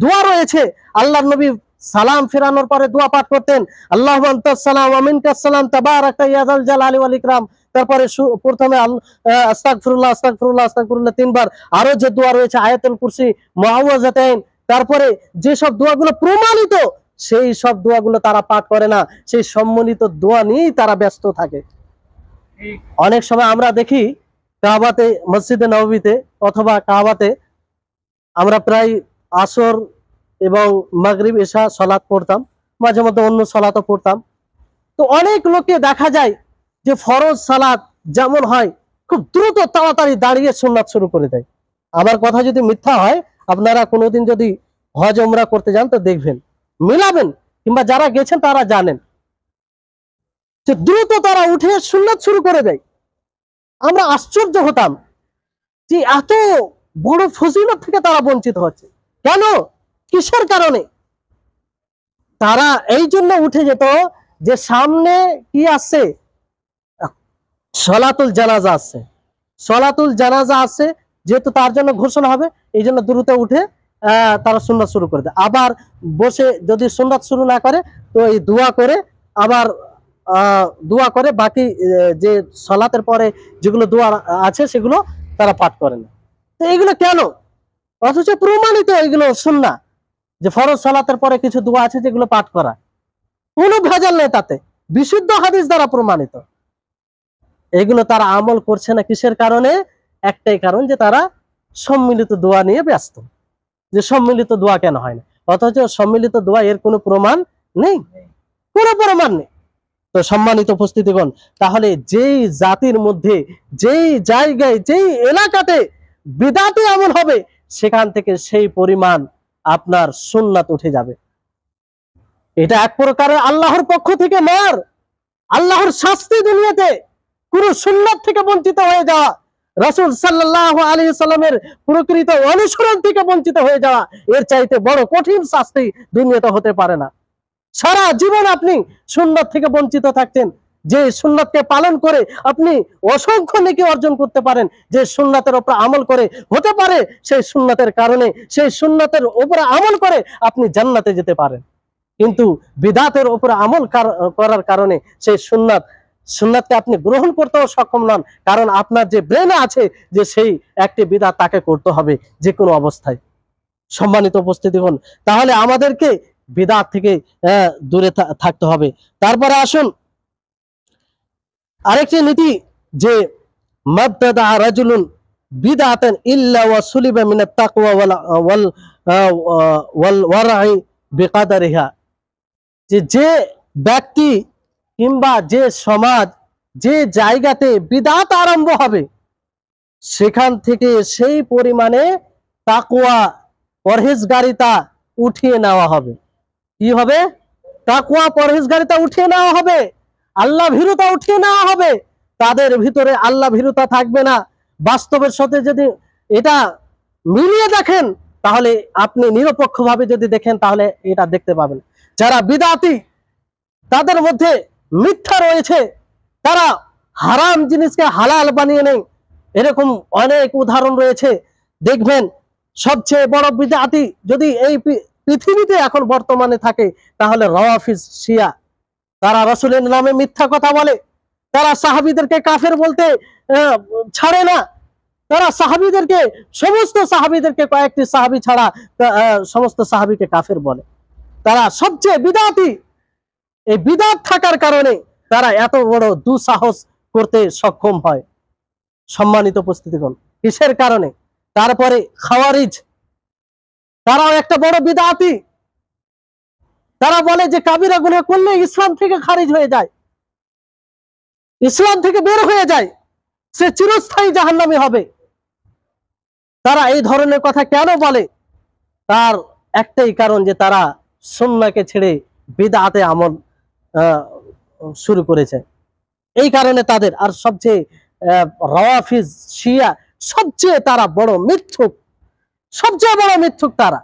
দোয়া রয়েছে, আল্লাহর নবী সালাম ফেরানোর পরে দোয়া পাঠ করতেন, আল্লাহুম্মা আনতাস সালাম ওয়া মিনকাস সালাম তাবারাকা ইয়া যাল জালালি ওয়াল ইকরাম। তারপরে প্রথমে আস্তাগফিরুল্লাহ আস্তাগফিরুল্লাহ আস্তাগফিরুল্লাহ 3 বার। আরো যে দোয়া রয়েছে আয়াতুল কুরসি, মুআওয়াযাতাইন, তারপরে যে সব দোয়াগুলো প্রমাণিত সেই সব দোয়াগুলো তারা পাঠ করে না, সেই সম্মিলিত দোয়া নিয়েই তারা ব্যস্ত থাকে। অনেক সময় আমরা দেখি কাবাতে, মসজিদে নববীতে অথবা কাবাতে আমরা প্রায় আসর এবং মাগরিব এশা সালাত পড়তাম, মাঝে মধ্যে অন্য সালাতও পড়তাম। তো অনেক লোককে দেখা যায় যে ফরজ সালাত যেমন হয় খুব দ্রুত তাড়াতাড়ি দাঁড়িয়ে সুন্নাত শুরু করে দেয়। আমার কথা যদি মিথ্যা হয়, আপনারা কোনোদিন যদি হজ উমরা করতে যান তো দেখবেন, মিলাবেন, কিংবা যারা গেছেন তারা জানেন যে দ্রুত তারা উঠে সুন্নাত শুরু করে দেয়। আমরা আশ্চর্য হতাম যে এত বড় ফজিলত থেকে তারা বঞ্চিত হচ্ছে কেন, কিসের কারণে? তারা এই জন্য উঠে যেত যে সামনে কি আসছে, সলাতুল জানাজা আসছে, সলাতুল জানাজা আসছে, যেহেতু তার জন্য ঘোষণা হবে, এই জন্য দ্রুত উঠে তারা সুন্নাত শুরু করে দেয়। আবার বসে যদি সুন্নাত শুরু না করে তো এই দোয়া করে, আবার দোয়া করে বাকি যে সালাতের পরে যেগুলো দোয়া আছে সেগুলো তারা পাঠ করে না। তো এগুলো কেন? অথচ প্রমাণিত এগুলো সুন্নাহ, যে ফরজ সালাতের পরে কিছু দোয়া আছে যেগুলো পাঠ করা, কোনো ভেজাল নেই তাতে, বিশুদ্ধ হাদিস দ্বারা প্রমাণিত। এগুলো তারা আমল করছে না, কিসের কারণে? একটাই কারণ, যে তারা সম্মিলিত দোয়া নিয়ে ব্যস্ত। যে সম্মিলিত দোয়া কেন হয় না, অথচ সম্মিলিত দোয়া এর কোনো প্রমাণ নেই, কোনো প্রমাণ নেই। তো সম্মানিত উপস্থিতিগণ, তাহলে যেই জাতির মধ্যে, যেই জায়গায়, যেই এলাকাতে বিদআতি আমল হবে, সেখান থেকে সেই পরিমাণ আপনার সুন্নাত উঠে যাবে। এটা এক প্রকারের আল্লাহর পক্ষ থেকে মার, আল্লাহর শাস্তি দুনিয়াতে পুরো সুন্নাত থেকে বঞ্চিত হয়ে যাওয়া, রাসূল সাল্লাল্লাহু আলাইহি সাল্লামের প্রকৃত অনুসরণ থেকে বঞ্চিত হয়ে যাওয়া, এর চাইতে বড় কঠিন শাস্তি দুনিয়াতে হতে পারে না। সারা জীবন আপনি সুন্নাত থেকে বঞ্চিত থাকছেন, যে সুন্নাতকে পালন করে আপনি অসংখ্য নেকি অর্জন করতে পারেন, যে সুন্নাতের উপর আমল করে হতে পারে সেই সুন্নাতের কারণে, সেই সুন্নাতের উপরে আমল করে আপনি জান্নাতে যেতে পারেন। কিন্তু বিদআতের উপরে আমল করার কারণে সেই সুন্নাতকে আপনি গ্রহণ করতেও সক্ষম নন, কারণ আপনার যে ব্রেনে আছে যে সেই একটি বিদআত তাকে করতে হবে যে কোনো অবস্থায়। সম্মানিত উপস্থিতিগণ, তাহলে আমাদেরকে বিদআত থেকে দূরে থাকতে হবে। তারপরে আসুন আরেকটি নীতি, যে মাবতাদা রাজুলুন বিদআতান ইল্লা ওয়া সুলিবা মিনাত তাকওয়া ওয়াল ওয়ারাই বিকাদারিহা, যে ব্যক্তি কিংবা যে সমাজ যে জায়গাতে বিদআত আরম্ভ হবে সেখান থেকে সেই পরিমাণে তাকওয়া পরহেজগারিতা উঠিয়ে নেওয়া হবে। কি হবে? তাকওয়া পরহেজগারিতা উঠিয়ে নেওয়া হবে, আল্লাহ ভীরুতা উঠিয়ে নেওয়া হবে। তাদের ভিতরে আল্লাহ ভীরুতা থাকবে না। বাস্তবের সাথে যদি এটা মিলিয়ে দেখেন, তাহলে আপনি নিরপেক্ষভাবে যদি দেখেন তাহলে এটা দেখতে পাবেন। যারা বিদআতি তাদের মধ্যে মিথ্যা রয়েছে, তারা হারাম জিনিসকে হালাল বানিয়ে নেয়, এরকম অনেক উদাহরণ রয়েছে। দেখবেন সবচেয়ে বড় বিদআতি যদি এই পৃথিবীতে এখন বর্তমানে থাকে তাহলে রাওয়াফিজ শিয়া। তারা রাসূলের নামে মিথ্যা কথা বলে, তারা সাহাবীদেরকে কাফের বলতে ছাড়ে না। তারা সাহাবীদেরকে, সমস্ত সাহাবীদেরকে, কয়েকটি সাহাবী ছাড়া সমস্ত সাহাবীকে কাফের বলে। তারা সবচেয়ে বিদআতি। এই বিদআত থাকার কারণে তারা এত বড় দুঃসাহস করতে সক্ষম হয়। সম্মানিত উপস্থিতিগণ, কিসের কারণে? তারপরে খাওয়ারিজ, তারাও একটা বড় বিদআতি। তারা বলে যে কাবিরা গুনাহ করলে ইসলাম থেকে খারিজ হয়ে যায়, ইসলাম থেকে বের হয়ে যায়, সে চিরস্থায়ী জাহান্নামী হবে। তারা এই ধরনের কথা কেন বলে? তার একটাই কারণ যে তারা সুন্নাহকে ছেড়ে বিদআতে আমল শুরু করেছে। এই কারণে তাদের, আর সবচেয়ে রাওয়াফিজ শিয়া সবচেয়ে তারা বড় মিথ্যুক, সবচেয়ে বড় মিথ্যুক তারা।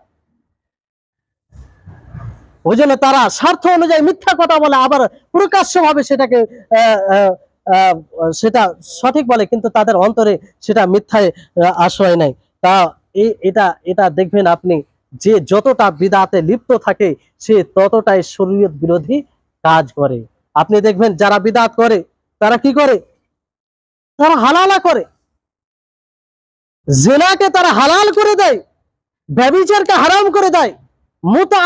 ওই জন্য তারা স্বার্থ অনুযায়ী মিথ্যা কথা বলে, আবার প্রকাশ্যভাবে সেটাকে সেটা সঠিক বলে, কিন্তু তাদের অন্তরে সেটা মিথ্যায় আশ্রয় নেয়। তা এটা এটা দেখবেন আপনি, যে যতটা বিদআতে লিপ্ত থাকে সে ততটাই শরীয়ত বিরোধী কাজ করে। আপনি দেখবেন যারা বিদআত করে তারা কি করে? তারা হালালা করে, জিনাকে তারা হালাল করে দেয়, ব্যভিচারকে হারাম করে দেয়, মুতা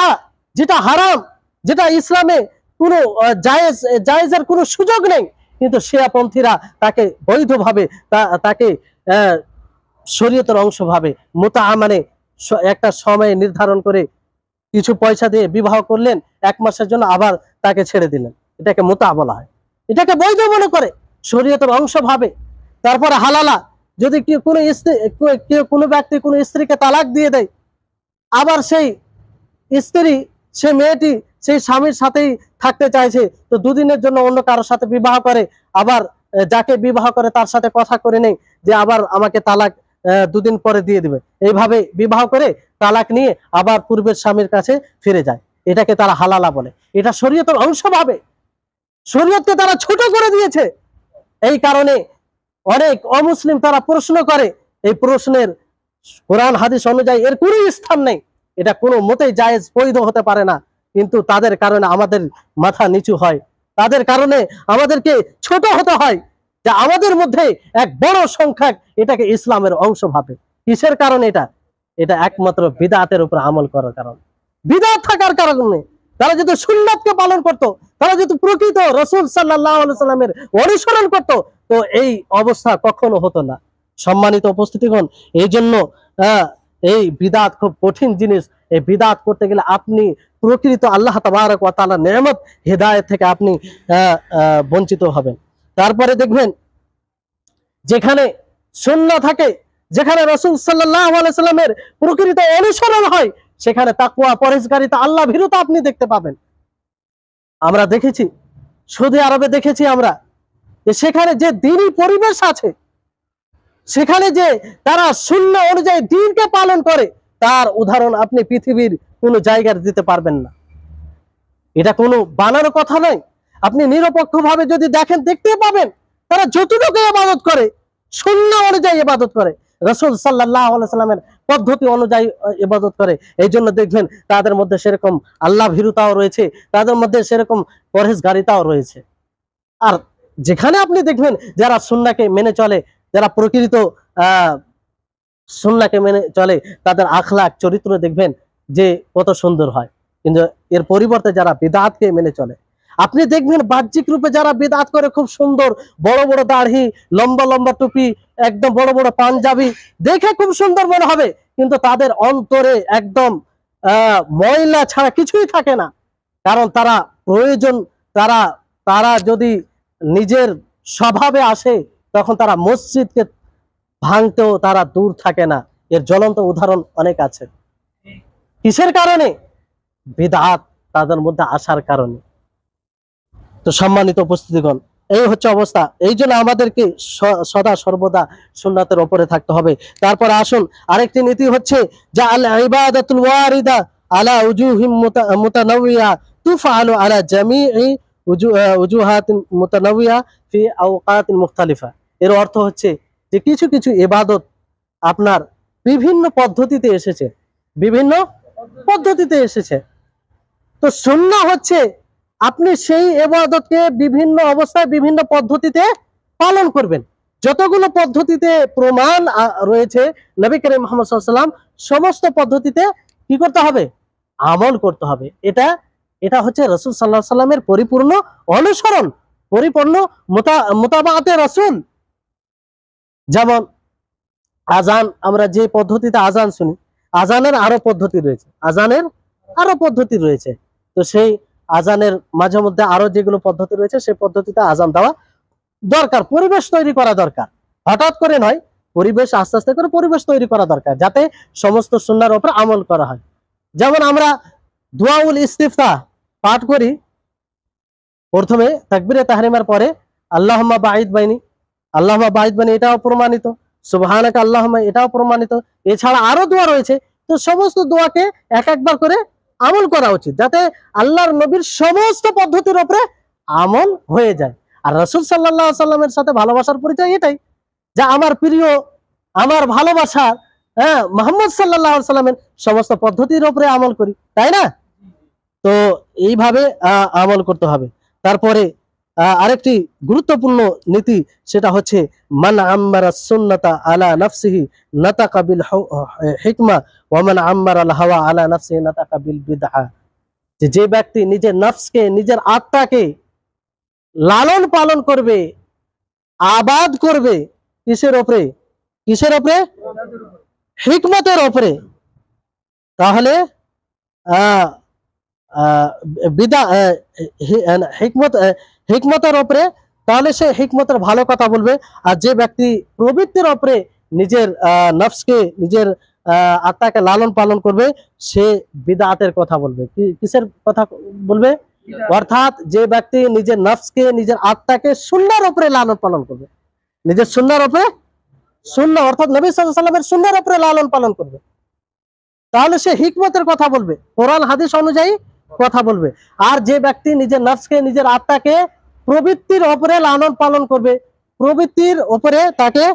যেটা হারাম, যেটা ইসলামে কোনো জায়েজের কোনো সুযোগ নেই, কিন্তু শিয়াপন্থীরা তাকে বৈধভাবে তাকে শরীয়তের অংশ ভাবে। মুতা মানে একটা সময় নির্ধারণ করে কিছু পয়সা দিয়ে বিবাহ করলেন, 1 মাসের জন্য, আবার তাকে ছেড়ে দিলেন, এটাকে মুতা বলা হয়। এটাকে বৈধ মনে করে, শরীয়তের অংশ ভাবে। তারপরে হালালা, যদি কোনো ব্যক্তি কোনো স্ত্রীকে তালাক দিয়ে দেয়, আবার সেই স্ত্রী, সে মেয়েটি সেই স্বামীর সাথেই থাকতে চাইছে, তো 2 দিনের জন্য অন্য কারোর সাথে বিবাহ করে, আবার যাকে বিবাহ করে তার সাথে কথা করে নেই যে আবার আমাকে তালাক 2 দিন পরে দিয়ে দিবে। এইভাবে বিবাহ করে তালাক নিয়ে আবার পূর্বের স্বামীর কাছে ফিরে যায়, এটাকে তারা হালালা বলে। এটা শরীয়তের অংশ ভাবে, শরীয়তকে তারা ছোট করে দিয়েছে। এই কারণে অনেক অমুসলিম তারা প্রশ্ন করে, এই প্রশ্নের কোরআন হাদিস অনুযায়ী এর কোনো স্থান নেই, এটা কোনো মতেই জায়েজ বৈধ হতে পারে না, কিন্তু তাদের কারণে আমাদের মাথা নিচু হয়, তাদের কারণে আমাদেরকে ছোট হতে হয়, যে আমাদের মধ্যে এক বড় সংখ্যা এটাকে ইসলামের অংশ ভাবে। কিসের কারণে? এটা একমাত্র বিদআতের উপর আমল করার কারণে। বিদআত থাকার কারণে তারা যদি সুন্নাতকে পালন করত, তারা যদি প্রকৃত রাসূল সাল্লাল্লাহু আলাইহি সাল্লামের অনুসরণ করত, তো এই অবস্থা কখনো হতো না। সম্মানিত উপস্থিতিগণ, এই জন্য এই বিদআত খুব কঠিন জিনিস। এই বিদআত করতে গেলে আপনি প্রকৃত আল্লাহ তাবারক ওয়া তাআলার নেয়ামত, হেদায়েত থেকে আপনি বঞ্চিত হবেন। তারপরে দেখবেন যেখানে সুন্নাহ থাকে, যেখানে রাসূল সাল্লাল্লাহু আলাইহি সাল্লামের প্রকৃত অনুসরণ হয়, সেখানে তাকওয়া, পরহেজগারিতা, আল্লাহ ভীরুতা আপনি দেখতে পাবেন। আমরা দেখেছি, সৌদি আরবে দেখেছি আমরা, যে সেখানে যে দ্বীনি পরিবেশ আছে, সেখানে যে তারা সুন্নাহ অনুযায়ী দ্বীনকে পালন করে, তার উদাহরণ আপনি পৃথিবীর কোনো জায়গায় দিতে পারবেন না। এটা কোনো বানানো কথা নয়। আপনি নিরপেক্ষভাবে যদি দেখেন, দেখতে পাবেন তারা যতটুকু ইবাদত করে সুন্নাহ অনুযায়ী ইবাদত করে, রাসূল সাল্লাল্লাহু আলাইহি সাল্লামের পদ্ধতি অনুযায়ী ইবাদত করে। এই জন্য দেখবেন তাদের মধ্যে সেরকম আল্লাহ ভীরুতাও রয়েছে, তাদের মধ্যে সেরকম পরহেজগারিতাও রয়েছে। আর যেখানে আপনি দেখবেন যারা সুন্নাহকে মেনে চলে, যারা প্রকৃত সুন্নাহকে মেনে চলে, তাদের আখলাক, চরিত্র দেখবেন যে কত সুন্দর হয়। কিন্তু এর পরিবর্তে যারা বিদআতকে মেনে চলে, আপনি দেখবেন বাহ্যিক রূপে যারা বিদআত করে, খুব সুন্দর বড় বড় দাড়ি, লম্বা লম্বা টুপি, একদম বড় বড় পাঞ্জাবি, দেখে খুব সুন্দর মনে হবে, কিন্তু তাদের অন্তরে একদম ময়লা ছাড়া কিছুই থাকে না। কারণ তারা প্রয়োজন, তারা যদি নিজের স্বভাবে আসে তখন তারা মসজিদকে ভাঙতেও তারা দূর থাকে না। এর জ্বলন্ত উদাহরণ অনেক আছে। কিসের কারণে? বিদআত তাদের মধ্যে আসার কারণে। তো সম্মানিত উপস্থিতিগণ, এই হচ্ছে অবস্থা। এই জন্য আমাদেরকে সদা সর্বদা সুন্নাতের উপরে থাকতে হবে। তারপর আসুন, আরেকটি নীতি হচ্ছে যে আল ইবাদাতুল ওয়ারিদা আলা উজুহিম মুতানাওয়িয়া তুফআলু আলা জামিই উজুহাতিন মুতানাওয়িয়া ফি আওকাতিন মুখতালিফা। এর অর্থ হচ্ছে যে কিছু কিছু ইবাদত আপনার বিভিন্ন পদ্ধতিতে এসেছে, বিভিন্ন পদ্ধতিতে এসেছে। তো সুন্নাহ হচ্ছে আপনি সেই ইবাদতকে বিভিন্ন অবস্থায় বিভিন্ন পদ্ধতিতে পালন করবেন। যতগুলো পদ্ধতিতে প্রমাণ রয়েছে নবী করিম মুহাম্মদ সাল্লাল্লাহু আলাইহি ওয়াসাল্লাম, সমস্ত পদ্ধতিতে কি করতে হবে? আমল করতে হবে। এটা হচ্ছে রাসূল সাল্লাল্লাহু আলাইহি ওয়াসাল্লামের পরিপূর্ণ অনুসরণ, পরিপূর্ণ মুতাবাআতে রাসূল। যেমন আজান, আমরা যে পদ্ধতিতে আজান শুনি, আজানের আরো পদ্ধতি রয়েছে, আজানের আরো পদ্ধতি রয়েছে। তো সেই আজানের মাঝে মধ্যে আরো যেগুলো পদ্ধতি রয়েছে সেই পদ্ধতিতে আজান দেওয়া দরকার, পরিবেশ তৈরি করা দরকার। হঠাৎ করে নয়, পরিবেশ আস্তে আস্তে করে পরিবেশ তৈরি করা দরকার, যাতে সমস্ত সুন্নাহর উপর আমল করা হয়। যেমন আমরা দুআউল ইস্তিফতাহ পাঠ করি প্রথমে তাকবীরে তাহরিমার পরে, আল্লাহুম্মা বাঈদ বাইনি, আল্লাহুম্মা বাঈদ বাইনি, এটাও প্রমাণিত। সুবহানাকা আল্লাহুম্মা, এটাও প্রমাণিত। এছাড়া আরো দোয়া রয়েছে। তো সমস্ত দোয়াকে এক একবার করে আমল করা উচিত, যাতে আল্লাহর নবীর সমস্ত পদ্ধতির উপরে আমল হয়ে যায়। আর রাসূল সাল্লাল্লাহু আলাইহি সাল্লামের সাথে ভালোবাসার পরিচয় এটাই, যে আমার প্রিয়, আমার ভালোবাসা, মুহাম্মদ সাল্লাল্লাহু আলাইহি সাল্লামের সমস্ত পদ্ধতির উপরে আমল করি, তাই না? তো এইভাবে আমল করতে হবে। তারপরে আরেকটি গুরুত্বপূর্ণ নীতি, সেটা হচ্ছে মান আম্মারা সুন্নাতা আলা নাফসিহি নাতাকা বিল হিকমা ওয়া মান আম্মারা আল হাওয়া আলা নাফসিহি নাতাকা বিল বিদআহ। যে ব্যক্তি নিজের নফসকে, নিজের আত্মাকে লালন পালন করবে, আবাদ করবে, কিসের উপরে? কিসের উপরে? হিকমতের উপরে। তাহলে হিকমতের উপরে, তাহলে সে হিকমতের ভালো কথা বলবে। আর যে ব্যক্তি প্রবৃত্তির উপরে নিজের নফসকে, নিজের আত্মাকে লালন পালন করবে, সে বিদআতের কথা বলবে। কিসের কথা বলবে? অর্থাৎ যে ব্যক্তি নিজের নফসকে, নিজের আত্মাকে সুন্নাহর উপরে লালন পালন করবে, নিজের সুন্নাহর উপরে, সুন্নাহ অর্থাৎ নবী সাল্লাল্লাহু আলাইহি ওয়াসাল্লামের সুন্নাহর উপরে লালন পালন করবে, তাহলে সে হিকমতের কথা বলবে, কোরআন হাদিস অনুযায়ী কথা বলবে। আর যে ব্যক্তি নিজের নফসকে, নিজের আত্মাকে প্রবৃত্তির উপরে লালন পালন করবে, প্রবৃত্তির উপরে তাকে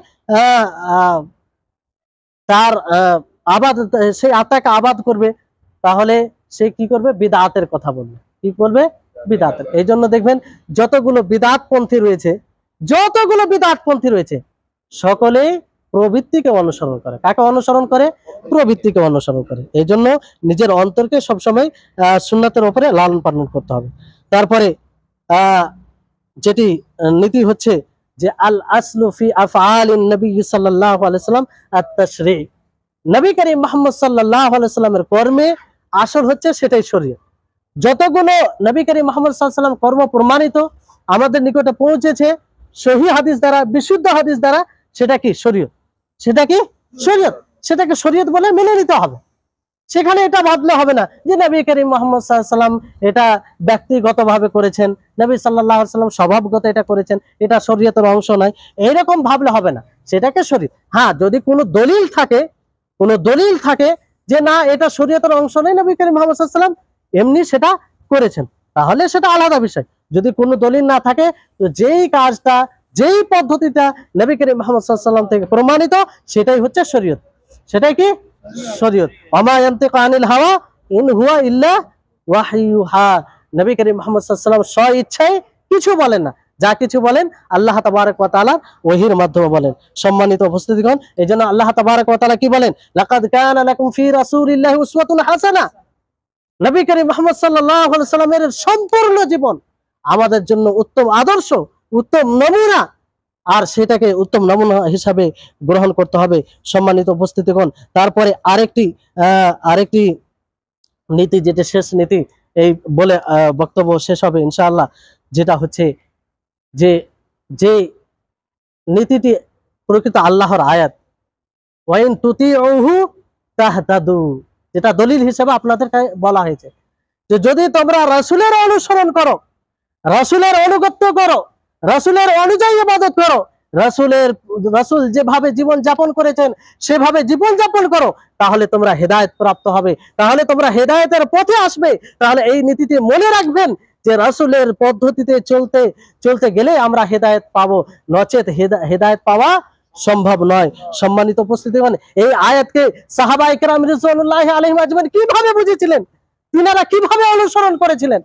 তার আবাদ, সেই আত্মাকে আবাদ করবে, তাহলে সে কি করবে? বিদআতের কথা বলবে। কি বলবে? বিদআতের। এই জন্য দেখবেন যতগুলো বিদআতপন্থী রয়েছে, যতগুলো বিদআতপন্থী রয়েছে, সকলেই প্রবৃত্তিকে অনুসরণ করে। কাকে অনুসরণ করে? প্রবৃত্তিকে অনুসরণ করে। এই জন্য নিজের অন্তরকে সবসময় সুন্নাতের উপরে লালন পালন করতে হবে। তারপরে যেটি নীতি হচ্ছে যে আল আসলু ফি আফআলিন নবী সাল্লাল্লাহু আলাইহি সাল্লাম আত-তাশরী। নবী করিম মুহাম্মদ সাল্লাল্লাহু আলাইহি সাল্লামের কর্মে আসল হচ্ছে সেটাই শরীয়ত। যতগুলো নবী করিম মুহাম্মদ সাল্লাল্লাহু আলাইহি সাল্লাম কর্ম প্রমাণিত, আমাদের নিকটে পৌঁছেছে সহিহ হাদিস দ্বারা, বিশুদ্ধ হাদিস দ্বারা, সেটা কি? শরীয়ত। সেটা কি? শরীয়ত। সেটাকে শরীয়ত বলে মেনে নিতে হবে। সেখানে এটা ভাবলে হবে না যে নবী করিম মুহাম্মদ সাল্লাল্লাহু আলাইহি সাল্লাম এটা ব্যক্তিগতভাবে করেছেন, নবী সাল্লাল্লাহু আলাইহি সাল্লাম স্বভাবগত এটা করেছেন, এটা শরীয়তের অংশ নয়, এইরকম ভাবলে হবে না। সেটাকে শরীয়ত। হ্যাঁ, যদি কোনো দলিল থাকে, কোনো দলিল থাকে যে না এটা শরীয়তের অংশ নয়, নবী করিম মুহাম্মদ সাল্লাল্লাহু আলাইহি সাল্লাম এমনি সেটা করেছেন, তাহলে সেটা আলাদা বিষয়। যদি কোনো দলিল না থাকে, তো যেই কাজটা, যেই পদ্ধতিটা নবী করিম মুহাম্মদ সাল্লাল্লাহু আলাইহি সাল্লাম থেকে প্রমাণিত, সেটাই হচ্ছে শরীয়ত। সেটাই কি? শরীয়ত। ওমা ইয়ানতিকু আনিল হাওয়া ইন হুয়া ইল্লা ওয়াহয়ুহা। নবী করিম মুহাম্মদ সাল্লাল্লাহু আলাইহি সাল্লাম স্ব ইচ্ছায় কিছু বলেন না, যা কিছু বলেন আল্লাহ তাবারক ওয়া তাআলা ওহীর মাধ্যমে বলেন। সম্মানিত উপস্থিতিগণ, এইজন্য আল্লাহ তাবারক ওয়া তাআলা কি বলেন? লাকাদ কানা লাকুম ফি রাসূলিল্লাহি উসওয়াতুন হাসানা। নবী করিম মুহাম্মদ সাল্লাল্লাহু আলাইহি সাল্লামের সম্পূর্ণ জীবন আমাদের জন্য উত্তম আদর্শ, উত্তম নমুনা, আর সেটাকে উত্তম নমুনা হিসাবে গ্রহণ করতে হবে। সম্মানিত উপস্থিতিগণ, তারপরে আরেকটি নীতি, যেটা শেষ নীতি, এই বলে বক্তব্য শেষ হবে ইনশাআল্লাহ, যেটা হচ্ছে যে যে নীতিটি প্রকৃত আল্লাহর আয়াত, ওয়াইন তুতিউহু তাহতাদু, যেটা দলিল হিসেবে আপনাদেরকে বলা হয়েছে যে যদি তোমরা রাসূলের অনুসরণ করো, রাসূলের আনুগত্য করো, রাসূলের অনুযায়ী ইবাদত করো, রাসূল যেভাবে জীবন যাপন করেছেন সেভাবে জীবন যাপন করো, তাহলে তোমরা হেদায়েত প্রাপ্ত হবে, তাহলে তোমরা হেদায়েতের পথে আসবে। তাহলে এই নীতিটি মনে রাখবেন যে রাসূলের পদ্ধতিতে চলতে চলতে গেলে আমরা হেদায়েত পাবো, নচেত হেদায়েত পাওয়া সম্ভব নয়। সম্মানিত উপস্থিতিগণ, এই আয়াতকে সাহাবায়ে কেরাম রিজওয়ানুল্লাহি আলাইহিম আজমাইন কিভাবে বুঝেছিলেন, তিনারা কিভাবে অনুসরণ করেছিলেন,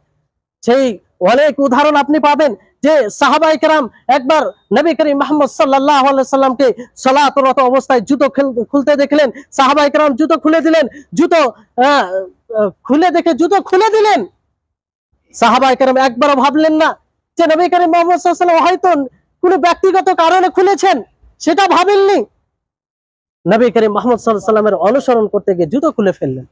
সেই অনেক উদাহরণ আপনি পাবেন। যে সাহাবায়ে কেরাম একবার নবী করিম মুহাম্মদ সাল্লাল্লাহু আলাইহি সাল্লামকে সালাতরত অবস্থায় জুতো খুলতে দেখলেন, সাহাবায়ে কেরাম জুতো খুলে দিলেন, জুতো খুলে দেখে জুতো খুলে দিলেন। সাহাবায়ে কেরাম একবারও ভাবলেন না যে নবী করিম মুহাম্মদ সাল্লাল্লাহু আলাইহি সাল্লাম হয়তো কোনো ব্যক্তিগত কারণে খুলেছেন, সেটা ভাবেননি। নবী করিম মুহাম্মদ সাল্লাল্লাহু আলাইহি সাল্লামের অনুসরণ করতে গিয়ে জুতো খুলে ফেললেন।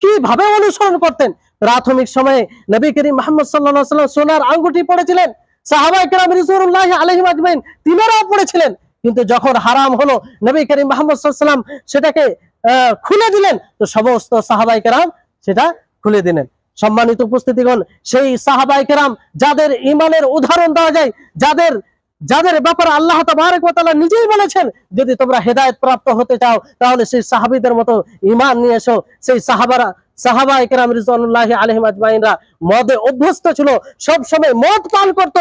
কিভাবে অনুসরণ করতেন? প্রাথমিক সময়ে নবী করিম মুহাম্মদ সাল্লাল্লাহু আলাইহি ওয়াসাল্লাম সোনার আঙ্গুঠি পড়েছিলেন, সাহাবায়ে কেরাম রিজওয়ানুল্লাহি আলাইহিম আজমাইন তিনারাও পড়েছিলেন। কিন্তু যখন হারাম হলো, নবী করিম মুহাম্মদ সাল্লাল্লাহু আলাইহি ওয়াসাল্লাম সেটাকে খুলে দিলেন, তো সমস্ত সাহাবায়ে কেরাম সেটা খুলে দিলেন। সম্মানিত উপস্থিতিগণ, সেই সাহাবায়ে কেরাম যাদের ঈমানের উদাহরণ দেওয়া যায়, যাদের ব্যাপারে আল্লাহ তাবারক ওয়া তাআলা নিজেই বলেছেন যদি তোমরা হেদায়েত প্রাপ্ত হতে চাও তাহলে সেই সাহাবীদের মতো ঈমান নিয়ে এসো। সেই সাহাবায়ে কেরাম রিজওয়ানুল্লাহি আলাইহিম আজমাইনরা মদে অভ্যস্ত ছিল, সব সময় মদ পান করত,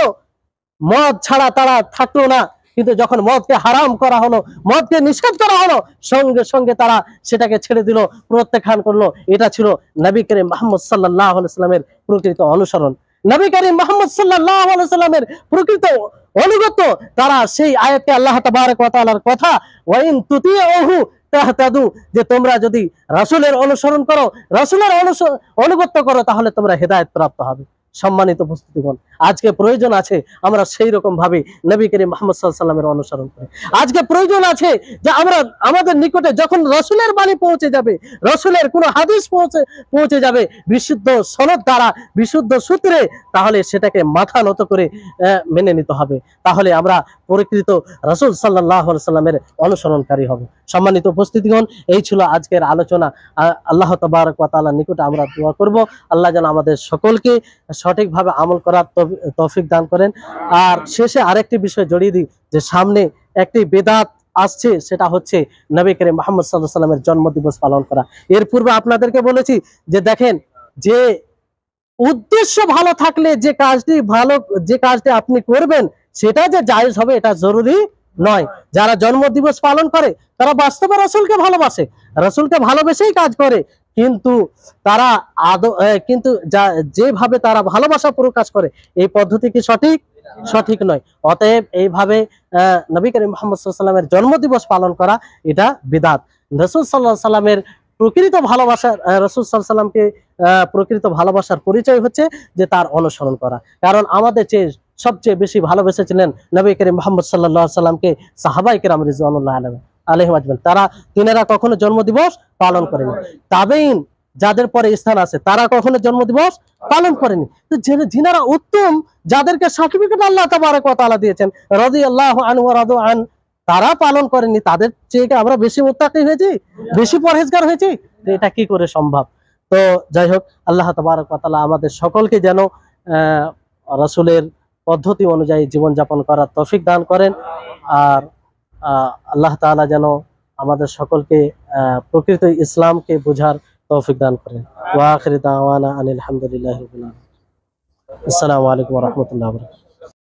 মদ ছাড়া তারা থাকতো না। কিন্তু যখন মদকে হারাম করা হলো, মদকে নিষেধ করা হলো, সঙ্গে সঙ্গে তারা সেটাকে ছেড়ে দিল, প্রত্যাখ্যান করলো। এটা ছিল নবী করিম মুহাম্মদ সাল্লাল্লাহু আলাইহি সাল্লামের প্রকৃত অনুসরণ, নবী করিম মুহাম্মদ সাল্লাল্লাহু আলাইহি সাল্লামের প্রকৃত অনুগত। তারা সেই আয়াতকে আল্লাহ তাবারক ওয়া তাআলার কথা ওয়াইন তুতিউহু তাহতাদু, যে তোমরা যদি রাসূলের অনুসরণ করো, রাসূলের অনুগত করো, তাহলে তোমরা হেদায়েত প্রাপ্ত হবে। সম্মানিত উপস্থিতিগণ, আজকে প্রয়োজন আছে আমরা সেই রকম ভাবে নবী করিম মুহাম্মদ সাল্লাল্লাহু আলাইহি সাল্লামের অনুসরণ করি। আজকে প্রয়োজন আছে যে আমরা আমাদের নিকটে যখন রাসূলের বাণী পৌঁছে যাবে, রাসূলের কোনো হাদিস পৌঁছে যাবে বিশুদ্ধ সনদ দ্বারা, বিশুদ্ধ সূত্রে, তাহলে সেটাকে মাথা নত করে মেনে নিতে হবে। তাহলে আমরা প্রকৃত রাসূল সাল্লাল্লাহু আলাইহি সাল্লামের অনুসরণকারী হব। সম্মানিত উপস্থিতিগণ, এই ছিল আজকের আলোচনা। আল্লাহ তাবারক ওয়া তাআলার নিকটে আমরা দোয়া করব আল্লাহ যেন আমাদের সকলকে সঠিকভাবে আমল করার তৌফিক দান করেন। আর শেষে আরেকটি বিষয় জড়িয়ে দিই যে সামনে একটি বেদাত আসছে, সেটা হচ্ছে নবী করিম মুহাম্মদ সাল্লাল্লাহু আলাইহি সাল্লামের জন্মদিবস পালন করা। এর পূর্বে আপনাদেরকে বলেছি যে দেখেন, যে উদ্দেশ্য ভালো থাকলে যে কাজটি আপনি করবেন সেটা যে জায়েজ হবে এটা জরুরি নয়। যারা জন্মদিবস পালন করে তারা বাস্তবে রাসূলকে ভালোবাসে, রাসূলকে ভালোবেসেই কাজ করে, কিন্তু তারা যেভাবে তারা ভালোবাসা প্রকাশ করে এই পদ্ধতি কি সঠিক নয়। অতএব এইভাবে নবী করিম মুহাম্মদ সাল্লাল্লাহু আলাইহি সাল্লামের জন্মদিবস পালন করা এটা বিদআত। রাসূল সাল্লাল্লাহু আলাইহি সাল্লামের প্রকৃত ভালোবাসা, রাসূল সাল্লাল্লাহু আলাইহি সাল্লামকে প্রকৃত ভালোবাসার পরিচয় হচ্ছে যে তার অনুসরণ করা। কারণ আমাদের চেয়ে সবচেয়ে বেশি ভালোবেসেছিলেন নবী করিম মুহাম্মদ সাল্লাল্লাহু আলাইহি সাল্লামকে সাহাবায়ে কেরাম রিজওয়ানুল্লাহি আলাইহিম আজমাইন। তিনারা কখনো জন্মদিবস পালন করেনি। তাবেঈন যাদের পরে স্থান আছে তারা কখনো জন্মদিবস পালন করেনি। তো যিনারা উত্তম, যাদেরকে সার্টিফিকেট আল্লাহ তাবারক ওয়া তাআলা দিয়েছেন, রাদিয়াল্লাহু আনহু ওয়া রাদু আন, তারা পালন করেনি। তাদের চেয়ে আমরা বেশি মুত্তাকি হয়েছি, বেশি পরহেজগার হয়েছি? এটা কি করে সম্ভব? তো যাই হোক, আল্লাহ তাবারক ওয়া তাআলা আমাদের সকলকে যেন রাসূলের পদ্ধতি অনুযায়ী জীবনযাপন করার তৌফিক দান করেন। আর আল্লাহ তাআলা যেন আমাদের সকলকে প্রকৃত ইসলামকে বোঝার তৌফিক দান করেন। ওয়া আখিরু দাওয়ানা আনিল হামদুলিল্লাহি রাব্বিল আলামিন। আসসালামু আলাইকুম ওয়া রাহমাতুল্লাহি ওয়া বারাকাতুহু।